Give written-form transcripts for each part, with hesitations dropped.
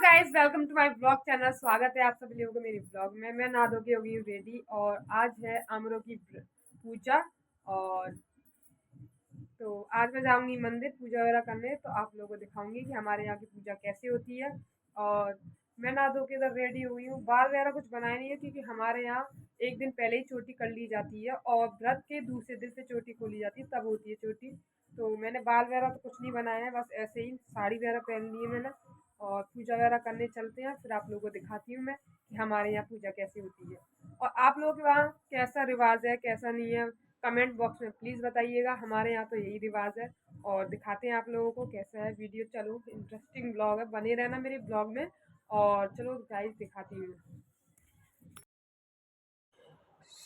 Guys, welcome to my blog channel. स्वागत है आप सभी लोगों को मेरी ब्लॉग में। मैं नहा धो के हो गई हूँ रेडी और आज है अमरों की पूजा। और तो आज मैं जाऊंगी मंदिर पूजा वगैरह करने, तो आप लोगों को दिखाऊंगी कि हमारे यहाँ की पूजा कैसे होती है। और मैं नहा धो के इधर रेडी हुई हूँ। बाल वगैरह कुछ बनाए नहीं है क्योंकि हमारे यहाँ एक दिन पहले ही चोटी कर ली जाती है और व्रत के दूसरे दिन से चोटी खोली जाती है, तब होती है चोटी। तो मैंने बाल वगैरह तो कुछ नहीं बनाया है, बस ऐसे ही साड़ी वगैरह पहन ली है मैंने। और पूजा वगैरह करने चलते हैं, फिर आप लोगों को दिखाती हूँ मैं कि हमारे यहाँ पूजा कैसी होती है और आप लोगों के वहाँ कैसा रिवाज है कैसा नहीं है। कमेंट बॉक्स में प्लीज़ बताइएगा। हमारे यहाँ तो यही रिवाज है और दिखाते हैं आप लोगों को कैसा है वीडियो। चलो, इंटरेस्टिंग ब्लॉग है, बने रहना मेरे ब्लॉग में। और चलो गाइस दिखाती हूँ।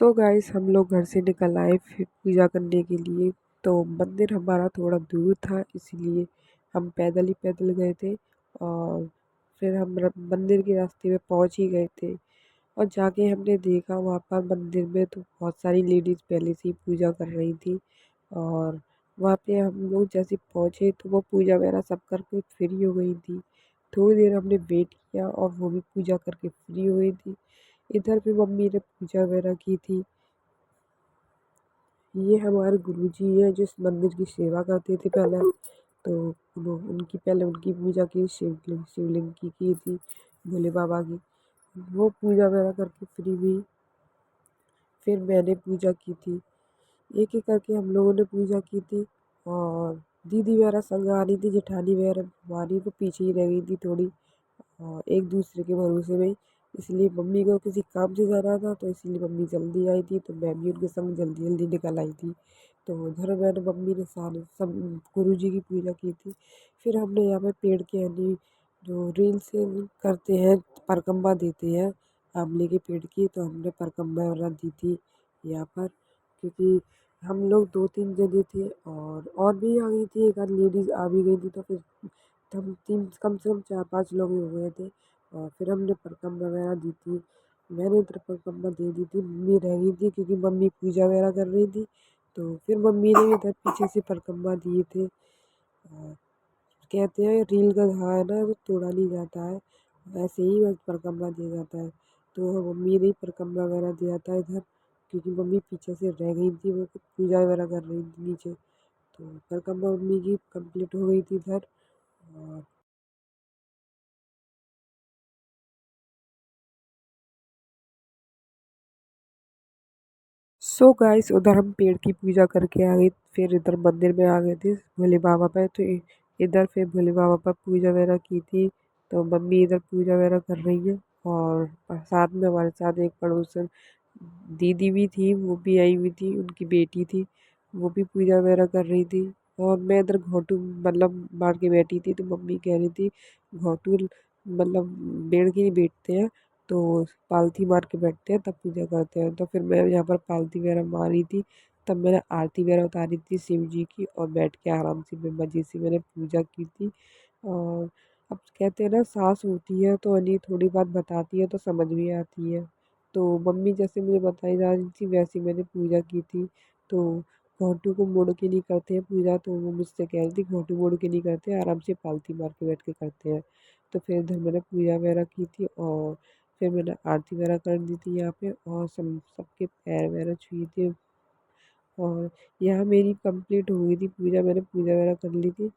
सो गाइस, हम लोग घर से निकल आए फिर पूजा करने के लिए। तो मंदिर हमारा थोड़ा दूर था, इसीलिए हम पैदल गए थे। और फिर हम मंदिर के रास्ते में पहुंच ही गए थे। और जाके हमने देखा वहाँ पर मंदिर में तो बहुत सारी लेडीज़ पहले से ही पूजा कर रही थी। और वहाँ पे हम लोग जैसे पहुँचे तो वो पूजा वगैरह सब करके फ्री हो गई थी। थोड़ी देर हमने वेट किया और वो भी पूजा करके फ्री हो गई थी। इधर भी मम्मी ने पूजा वगैरह की थी। ये हमारे गुरुजी हैं जो इस मंदिर की सेवा करते थे पहले। तो उनकी पूजा की, शिवलिंग की थी, भोले बाबा की। वो पूजा वगैरह करके फ्री हुई। फिर मैंने पूजा की थी। एक एक करके हम लोगों ने पूजा की थी। और दीदी वगैरह संग आ रही थी, जेठानी वगैरह हमारी वो पीछे ही रह गई थी थोड़ी, और एक दूसरे के भरोसे में। इसलिए मम्मी को किसी काम से जाना था, तो इसलिए मम्मी जल्दी आई थी, तो मैं भी उनके संग जल्दी जल्दी निकल आई थी। तो उधर मैंने मम्मी ने सारे सब गुरु जी की पूजा की थी। फिर हमने यहाँ पे पेड़ के यानी जो रील से करते हैं, परकम्बा देते हैं आंवले के पेड़ की, तो हमने परकम्बा वगैरह दी थी यहाँ पर। क्योंकि हम लोग 2-3 जने थे और भी आ गई थी, एक आध लेडीज़ आ भी गई थी, तो फिर हम तीन कम से कम 4-5 लोग हो गए थे। और फिर हमने परकम्बा वगैरह दी थी। मैंने इधर परकम्बा दे दी थी, मम्मी रह गई थी क्योंकि मम्मी पूजा वगैरह कर रही थी। तो फिर मम्मी ने इधर पीछे से परकम्बा दिए थे। कहते हैं रील का घा है ना, तो तोड़ा नहीं जाता है, वैसे ही बस परकम्बा दिया जाता है। तो मम्मी ने ही परकम्बा वगैरह दिया था इधर, क्योंकि मम्मी पीछे से रह गई थी, वो पूजा वगैरह कर रही थी नीचे। तो परकम्बा मम्मी की कंप्लीट हो गई थी इधर। और सो गाइस, उधर हम पेड़ की पूजा करके आ गए। फिर इधर मंदिर में आ गए थे भोले बाबा पे। तो इधर फिर भोले बाबा पर पूजा वगैरह की थी। तो मम्मी इधर पूजा वगैरह कर रही है। और साथ में हमारे साथ एक पड़ोसन दीदी भी थी, वो भी आई हुई थी, उनकी बेटी थी, वो भी पूजा वगैरह कर रही थी। और मैं इधर घोटू मतलब मार के बैठी थी। तो मम्मी कह रही थी घोटू मतलब पेड़ की नहीं बैठते हैं, तो पालथी मार के बैठते हैं तब पूजा करते हैं। तो फिर मैं यहाँ पर पालथी वगैरह मारी थी, तब मैंने आरती वगैरह उतारी थी शिव जी की, और बैठ के आराम से मजे से मैंने पूजा की थी। और अब कहते हैं ना, सास होती है तो अनी थोड़ी बात बताती है तो समझ भी आती है। तो मम्मी जैसे मुझे बताई जा रही थी वैसे मैंने पूजा की थी। तो घोटू को मोड़ के नहीं करते हैं पूजा, तो वो मुझसे कह रही थी घोटू मोड़ के नहीं करते, आराम से पालथी मार के बैठ के करते हैं। तो फिर इधर मैंने पूजा वगैरह की थी। और फिर मैंने आरती वगैरह कर दी थी यहाँ पे, और सबके पैर वगैरह छुए थे। और यहाँ मेरी कंप्लीट हो गई थी पूजा, मैंने पूजा वगैरह कर ली थी।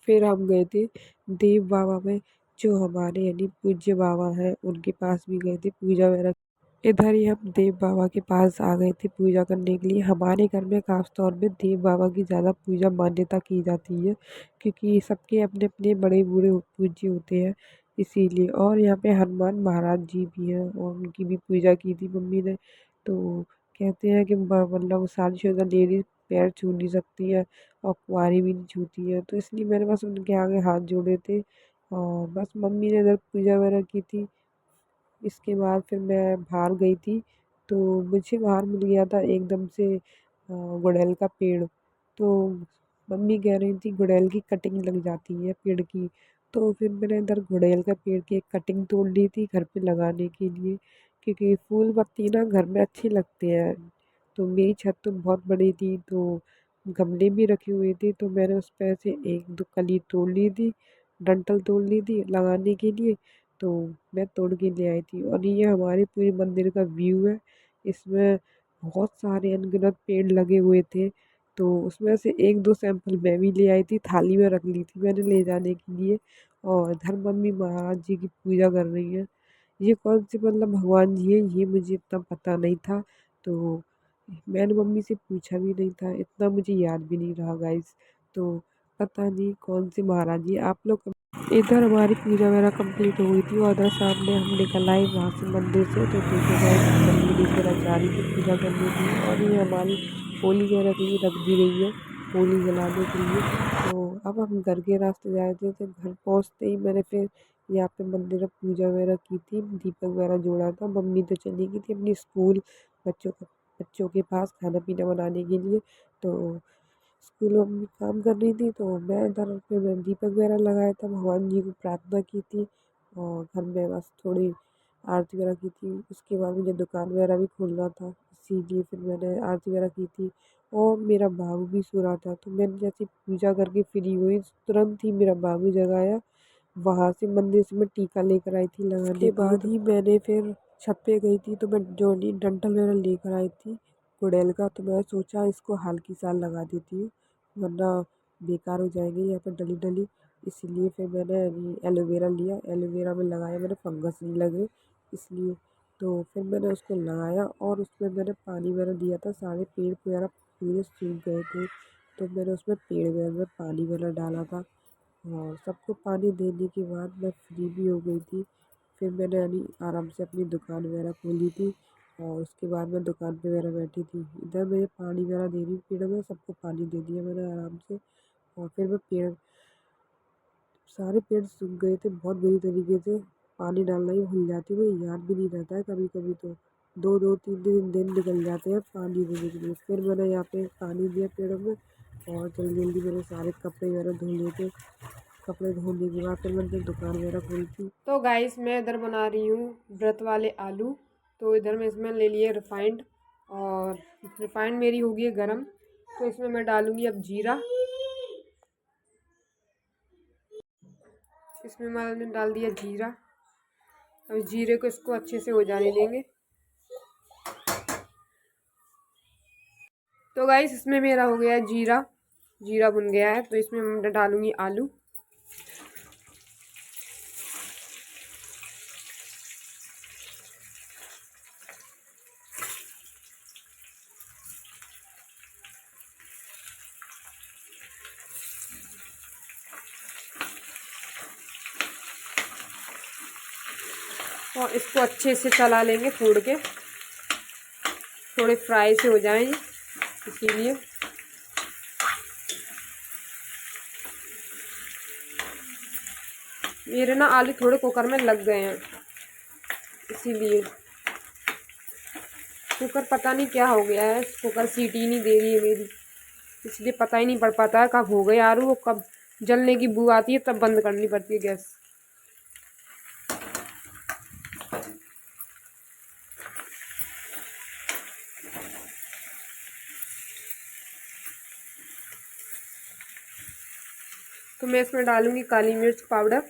फिर हम गए थे देव बाबा में, जो हमारे यानी पूज्य बाबा हैं, उनके पास भी गए थे पूजा वगैरह। इधर ही हम देव बाबा के पास आ गए थे पूजा करने के लिए। हमारे घर में खास तौर पे देव बाबा की ज़्यादा पूजा मान्यता की जाती है, क्योंकि सबके अपने अपने बड़े बूढ़े पूज्य होते हैं, इसीलिए। और यहाँ पे हनुमान महाराज जी भी हैं, और उनकी भी पूजा की थी मम्मी ने। तो कहते हैं कि मतलब शादीशुदा लेडीज पैर छू नहीं सकती है, और कुंवारी भी नहीं छूती है, तो इसलिए मैंने बस उनके आगे हाथ जोड़े थे। और बस मम्मी ने इधर पूजा वगैरह की थी। इसके बाद फिर मैं बाहर गई थी, तो मुझे बाहर मिल गया था एकदम से गुड़हल का पेड़। तो मम्मी कह रही थी गुड़हल की कटिंग लग जाती है पेड़ की। तो फिर मैंने इधर गुड़हल का पेड़ की एक कटिंग तोड़ ली थी घर पे लगाने के लिए, क्योंकि फूल पत्ती ना घर में अच्छे लगते हैं। तो मेरी छत तो बहुत बड़ी थी, तो गमले भी रखे हुए थे, तो मैंने उस पर से एक दो कली तोड़ ली थी। डंठल तोड़ ली थी लगाने के लिए, तो मैं तोड़ के ले आई थी। और ये हमारे पूरे मंदिर का व्यू है। इसमें बहुत सारे अनगिनत पेड़ लगे हुए थे, तो उसमें से एक दो सैंपल मैं भी ले आई थी, थाली में रख ली थी मैंने ले जाने के लिए। और इधर मम्मी महाराज जी की पूजा कर रही है। ये कौन से मतलब भगवान जी है ये मुझे इतना पता नहीं था, तो मैंने मम्मी से पूछा भी नहीं था, इतना मुझे याद भी नहीं रहा गाइस। तो पता नहीं कौन से महाराज जी आप लोग। इधर हमारी पूजा वगैरह कंप्लीट हो गई थी और उधर सामने हम निकल आए वहाँ से मंदिर से। तो देखो गाइस शंकराचार्य की पूजा करनी थी और ये हमारी होली वगैरह के लिए रख दी गई है, होली जलाने के लिए। तो अब हम घर के रास्ते जा रहे थे, तो घर पहुँचते ही मैंने फिर यहाँ पे मंदिर में पूजा वगैरह की थी, दीपक वगैरह जोड़ा था। मम्मी तो चली गई थी अपनी स्कूल बच्चों के पास खाना पीना बनाने के लिए। तो स्कूल में काम कर रही थी, तो मैं इधर फिर मैंने दीपक वगैरह लगाया था, भगवान जी को प्रार्थना की थी और घर में बस थोड़ी आरती वगैरह की थी। उसके बाद मुझे दुकान वगैरह भी खोलना था, इसीलिए फिर मैंने आरती वगैरह की थी। और मेरा बाबू भी सो रहा था, तो मैंने जैसे पूजा करके फ्री हुई तुरंत ही मेरा बाबू जगाया। वहाँ से मंदिर से मैं टीका लेकर आई थी लगाने के बाद ही मैंने फिर छत पे गई थी, तो मैं जो डंठल वगैरह लेकर आई थी गुड़ैल का, तो मैं सोचा इसको हल्की सा लगा देती हूँ वरना बेकार हो जाएंगे यहाँ पर डली डली। इसीलिए फिर मैंने एलोवेरा लिया, एलोवेरा में लगाया, मैंने फंगस नहीं लगे इसलिए। तो फिर मैंने उसको लगाया और उसमें मैंने पानी वगैरह दिया था, सारे पेड़ वगैरह पूरे सूख गए थे, तो मैंने उसमें पेड़ वगैरह में पानी वगैरह डाला था। और सबको पानी देने के बाद मैं फ्री भी हो गई थी। फिर मैंने यानी आराम से अपनी दुकान वगैरह खोली थी और उसके बाद मैं दुकान पे वगैरह बैठी थी। इधर मैं पानी वगैरह दे रही हूँ पेड़ में, सबको पानी दे दिया मैंने आराम से। और फिर मैं सारे पेड़ सूख गए थे बहुत बुरी तरीके से, पानी डालना ही भूल जाती हूँ, मुझे याद भी नहीं रहता है कभी कभी। तो दो दो तीन तीन दिन निकल जाते हैं पानी देने के लिए। फिर मैंने यहाँ पे पानी दिया पेड़ों में और जल्दी जल्दी मैंने सारे कपड़े वगैरह धो लिए थे। कपड़े धोने के बाद फिर मैंने दुकान वगैरह खोली थी। तो गाइस मैं इधर बना रही हूँ व्रत वाले आलू। तो इधर मैं इसमें ले लिए रिफाइंड, और रिफाइंड मेरी हो गई है गरम। तो इसमें मैं डालूँगी अब जीरा। इसमें मैंने डाल दिया जीरा। अब जीरे को इसको अच्छे से हो जाने देंगे। तो गाइस इसमें मेरा हो गया है जीरा, जीरा भुन गया है। तो इसमें मैं डालूँगी आलू। और इसको अच्छे से चला लेंगे, फोड़ के थोड़े फ्राई से हो जाएंगे इसीलिए। मेरे ना आलू थोड़े कुकर में लग गए हैं, इसीलिए कुकर पता नहीं क्या हो गया है, कुकर सीटी नहीं दे रही है मेरी, इसलिए पता ही नहीं पड़ पाता है कब हो गए आलू, वो कब जलने की बू आती है तब बंद करनी पड़ती है गैस। तो मैं इसमें डालूंगी काली मिर्च पाउडर।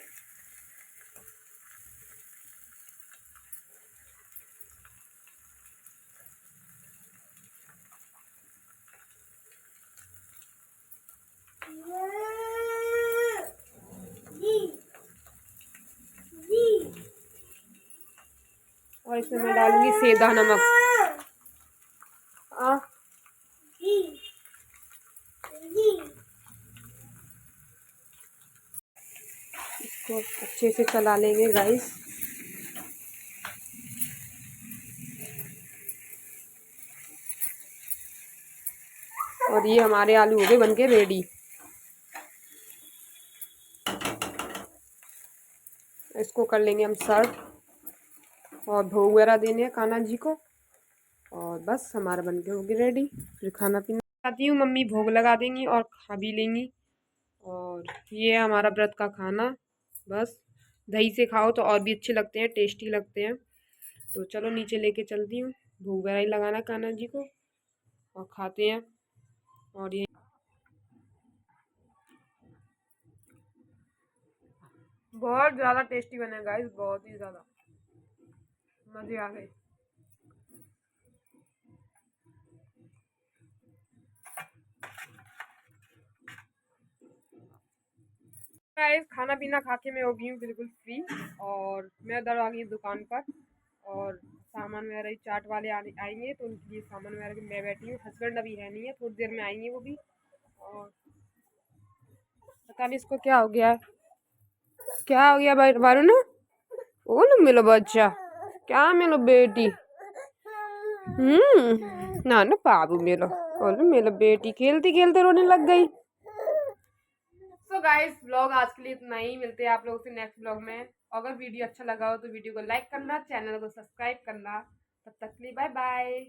और इसमें मैं डालूंगी सेंधा नमक। आ इसको अच्छे से चला लेंगे गाइस। और ये हमारे आलू हो गए बनके रेडी। इसको कर लेंगे हम सर्व और भोग वगैरह देने हैं कान्हा जी को। और बस हमारा बनके होगी रेडी, फिर खाना पीना आती हूँ, मम्मी भोग लगा देंगी और खा भी लेंगी। और ये है हमारा व्रत का खाना। बस दही से खाओ तो और भी अच्छे लगते हैं, टेस्टी लगते हैं। तो चलो नीचे लेके चलती हूँ, भोग वगैरह ही लगाना कान्हा जी को और खाते हैं। और ये बहुत ज़्यादा टेस्टी बने गाइस, बहुत ही ज़्यादा मज़े आ गए। गाइस खाना पीना खा के मैं हो गई हूँ बिल्कुल फ्री, और मैं उधर आ गई दुकान पर, और सामान वगैरह ही चाट वाले आएंगे तो उनके लिए सामान वगैरह की मैं बैठी हूँ। हस्बैंड अभी है नहीं है, थोड़ी देर में आएंगे वो भी। और पता नहीं इसको क्या हो गया है, क्या हो गया भाई बारू ना, ओ ना मिलो बच्चा, क्या मिलो बेटी, ना ना बाबू मिलो, बोलो मिलो बेटी, खेलती खेलते रोने लग गई। सो गाइस व्लॉग आज के लिए इतना ही, मिलते हैं आप लोगों से नेक्स्ट व्लॉग में। अगर वीडियो अच्छा लगा हो तो वीडियो को लाइक करना, चैनल को सब्सक्राइब करना। तब तक के लिए बाय बाय।